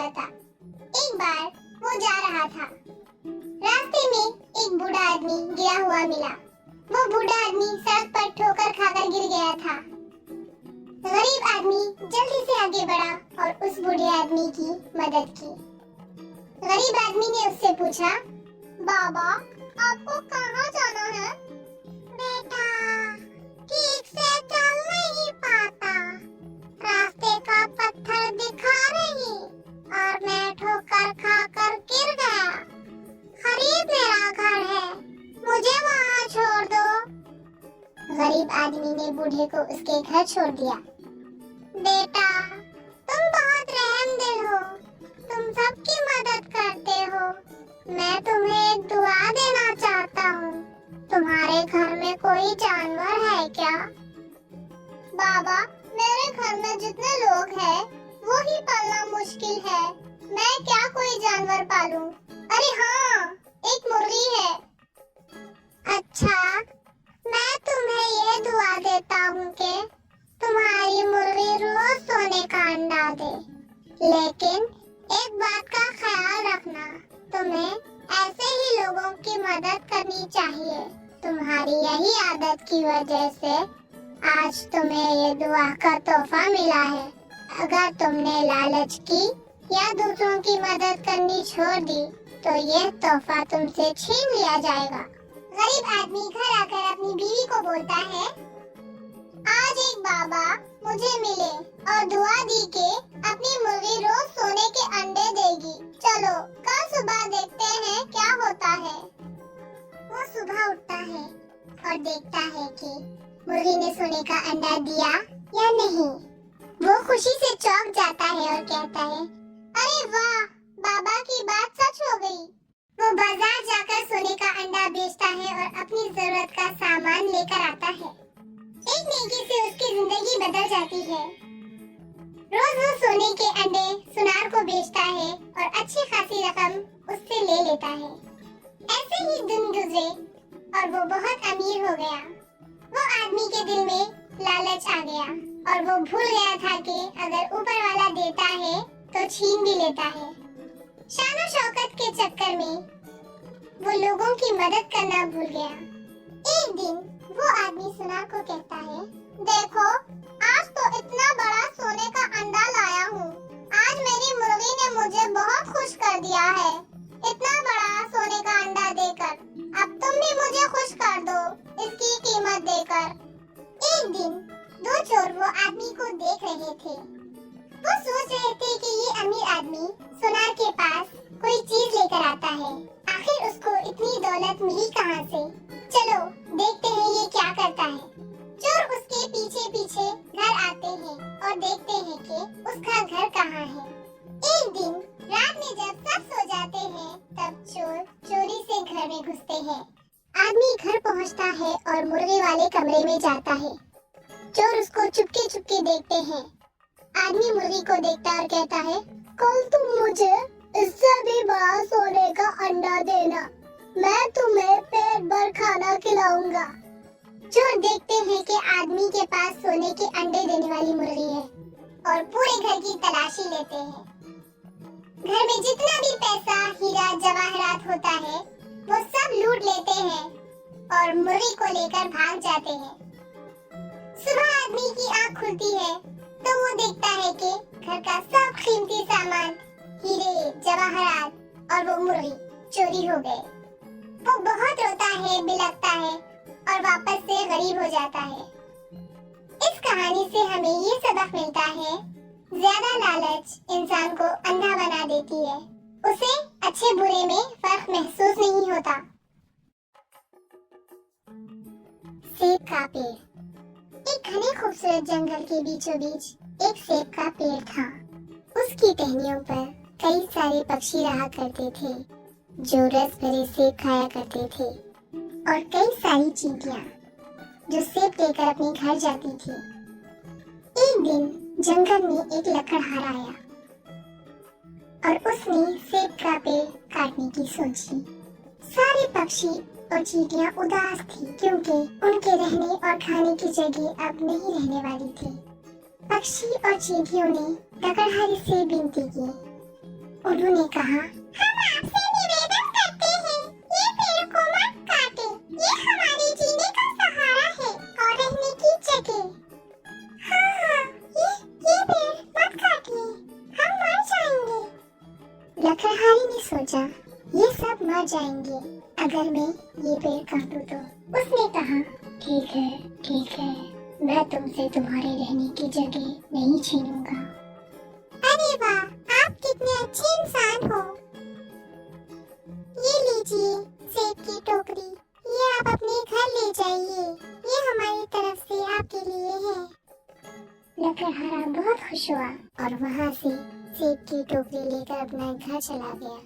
हुआ था। एक बार वो जा रहा था, रास्ते में एक बूढ़ा आदमी गिरा हुआ मिला। वो बूढ़ा आदमी सड़क पर ठोकर खाकर गिर गया था। गरीब आदमी जल्दी से आगे बढ़ा और उस बूढ़े आदमी की मदद की। गरीब आदमी ने उससे पूछा, बाबा आपको कहाँ जाना है? बेटा ठीक से चल नहीं पाता, रास्ते का पत्थर दिखा रही और मैं ठोकर खाकर गिर गया। करीब मेरा घर है, मुझे वहाँ छोड़ दो। गरीब आदमी ने बूढ़े को उसके घर छोड़ दिया। बेटा तुम बहुत रहमदिल हो, तुम सबकी मदद करते हो। मैं तुम्हें एक दुआ देना चाहता हूँ। तुम्हारे घर में कोई जानवर है क्या? बाबा मेरे घर में जितने लोग हैं वो ही पालना मुश्किल है, मैं क्या कोई जानवर पालूं? अरे हाँ, एक मुर्गी है। अच्छा, मैं तुम्हें ये दुआ देता हूँ कि तुम्हारी मुर्गी रोज सोने का अंडा दे, लेकिन एक बात का ख्याल रखना, तुम्हें ऐसे ही लोगों की मदद करनी चाहिए। तुम्हारी यही आदत की वजह से आज तुम्हें ये दुआ का तोहफा मिला है। अगर तुमने लालच की या दूसरों की मदद करनी छोड़ दी तो ये तोहफा तुमसे छीन लिया जाएगा। गरीब आदमी घर आकर अपनी बीवी को बोलता है, आज एक बाबा मुझे मिले और दुआ दी कि अपनी मुर्गी रोज सोने के अंडे देगी। चलो कल सुबह देखते हैं क्या होता है। वो सुबह उठता है और देखता है कि मुर्गी ने सोने का अंडा दिया या नहीं। वो खुशी से चौंक जाता है और कहता है, अरे वाह, बाबा की बात सच हो गई। वो बाजार जाकर सोने का अंडा बेचता है और अपनी जरूरत का सामान लेकर आता है। एक नेकी से उसकी जिंदगी बदल जाती है। रोज वो सोने के अंडे सुनार को बेचता है और अच्छी खासी रकम उससे ले लेता है। ऐसे ही दिन गुजरे और वो बहुत अमीर हो गया। वो आदमी के दिल में लालच आ गया और वो भूल गया था कि अगर ऊपर वाला देता है तो छीन भी लेता है। शान शौकत के चक्कर में वो लोगों की मदद करना भूल गया। एक दिन वो आदमी सुनार को कहता है, देखो आज तो इतना बड़ा सोने का अंडा लाया हूँ। आज मेरी मुर्गी ने मुझे बहुत खुश कर दिया है, इतना बड़ा सोने का अंडा देकर। अब तुम भी मुझे खुश कर दो इसकी कीमत देकर। एक दिन दो चोर वो आदमी को देख रहे थे। वो सोच रहे थे कि ये अमीर आदमी सुनार के पास कोई चीज लेकर आता है, आखिर उसको इतनी दौलत मिली कहाँ से। चलो देखते हैं ये क्या करता है। चोर उसके पीछे पीछे घर आते हैं और देखते हैं कि उसका घर कहाँ है। एक दिन रात में जब सब सो जाते हैं तब चोर चोरी से घर में घुसते हैं। आदमी घर पहुँचता है और मुर्गी वाले कमरे में जाता है। चोर उसको चुपके चुपके देखते हैं। आदमी मुर्गी को देखता और कहता है, कल तुम मुझे इससे भी बड़ा सोने का अंडा देना, मैं तुम्हें पेट भर खाना खिलाऊंगा। चोर देखते हैं कि आदमी के पास सोने के अंडे देने वाली मुर्गी है और पूरे घर की तलाशी लेते हैं। घर में जितना भी पैसा, हीरा जवाहरात होता है वो सब लूट लेते हैं और मुर्गी को लेकर भाग जाते हैं। सुबह आदमी की आँख खुलती है तो वो देखता है कि घर का सब कीमती सामान, हीरे जवाहरात और वो मुर्गी चोरी हो गए। वो बहुत रोता है, बिलखता है और वापस से गरीब हो जाता है। इस कहानी से हमें ये सबक मिलता है, ज्यादा लालच इंसान को अंधा बना देती है, उसे अच्छे बुरे में फर्क महसूस नहीं होता। सेब का पेड़। एक घने खूबसूरत जंगल के बीचों बीच एक सेब का पेड़ था। उसकी टहनियों पर कई सारे पक्षी रहा करते थे जो रस भरे सेब खाया करते थे और कई सारी चींटियां जो सेब लेकर अपने घर जाती थी। एक दिन जंगल में एक लकड़हार आया और उसने सेब का पेड़ काटने की सोची। सारे पक्षी और चींटियां उदास थी क्योंकि उनके रहने और खाने की जगह अब नहीं रहने वाली थी। पक्षी और चींटियों ने लकड़हारे से विनती की, उन्होंने कहा, हम आपसे निवेदन करते हैं, ये पेड़ को मत काटे, ये हमारे जीने का सहारा है और रहने की जगह। हाँ, ये पेड़ मत काटिए, हम मर जाएंगे। लकड़हारी ने सोचा, ये सब मर जाएंगे अगर मैं ये पेड़ काटूं तो। उसने कहा, ठीक है, मैं तुमसे तुम्हारे रहने की जगह नहीं छीनूंगा। अरे वाह, आप कितने अच्छे इंसान हो। ये लीजिए सेब की टोकरी, ये आप अपने घर ले जाइए, ये हमारी तरफ से आपके लिए है। लकड़हारा बहुत खुश हुआ और वहाँ से सेब की टोकरी लेकर अपना घर चला गया।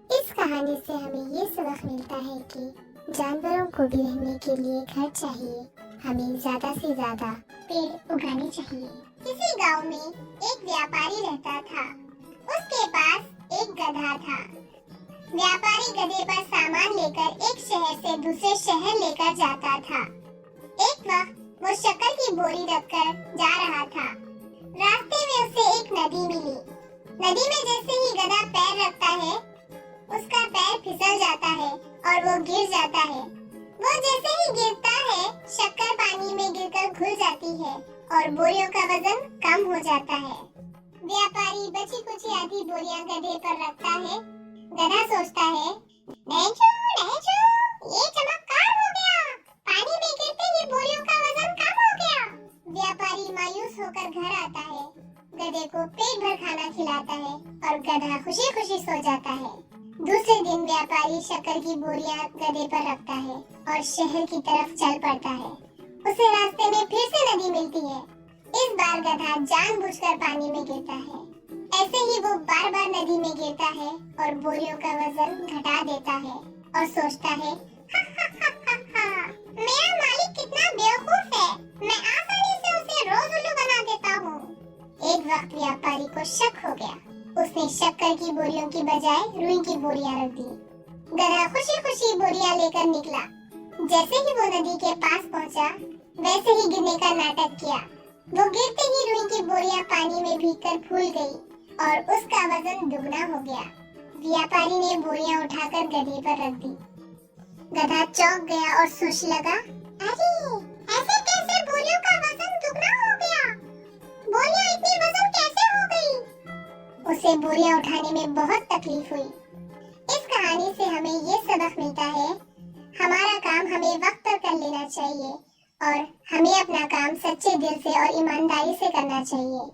इस कहानी से हमें ये सबक मिलता है कि जानवरों को भी रहने के लिए घर चाहिए, हमें ज्यादा से ज्यादा पेड़ उगाने चाहिए। किसी गांव में एक व्यापारी रहता था। उसके पास एक गधा था। व्यापारी गधे पर सामान लेकर एक शहर से दूसरे शहर लेकर जाता था। एक वक्त वो शक्कर की बोरी रखकर जा रहा था। रास्ते में उसे एक नदी मिली। नदी में जैसे ही गधा पैर रखता है, उसका पैर फिसल जाता है और वो गिर जाता है। वो जैसे ही गिरता है, शक्कर पानी में गिरकर घुल जाती है और बोरियों का वजन कम हो जाता है। व्यापारी बची कुची आधी बोरियां गधे पर रखता है। गधा सोचता है, नहीं छू, ये चमत्कार हो गया, पानी में गिरते ही बोरियों का वजन कम हो गया। व्यापारी मायूस होकर घर आता है, गधे को पेट भर खाना खिलाता है और गधा खुशी खुशी सो जाता है। दूसरे दिन व्यापारी शक्कर की बोरियां गधे पर रखता है और शहर की तरफ चल पड़ता है। उसे रास्ते में फिर से नदी मिलती है। इस बार गधा जानबूझकर पानी में गिरता है। ऐसे ही वो बार बार नदी में गिरता है और बोरियों का वजन घटा देता है और सोचता है, मेरा मालिक कितना बेवकूफ है, मैं आसानी से उसे रोज उल्लू बना देता हूँ। एक वक्त व्यापारी को शक हो गया। उसने शक्कर की बोरियों की बजाय रुई की बोरियां रख दी। गधा खुशी खुशी बोरियां लेकर निकला। जैसे ही वो नदी के पास पहुंचा, वैसे ही गिरने का नाटक किया। वो गिरते ही रुई की बोरियां पानी में भीगकर फूल गई और उसका वजन दुगना हो गया। व्यापारी ने बोरियां उठाकर गधे पर रख दी। गधा चौंक गया और सोचने लगा, अरे ऐसे कैसे बोरियों का वजन दुगना हो गया? बोरियां इतनी वजन कैसे हो गई? उसे बोरियां उठाने में बहुत तकलीफ हुई। इस कहानी से हमें ये सबक मिलता है, हमारा काम हमें वक्त पर कर लेना चाहिए और हमें अपना काम सच्चे दिल से और ईमानदारी से करना चाहिए।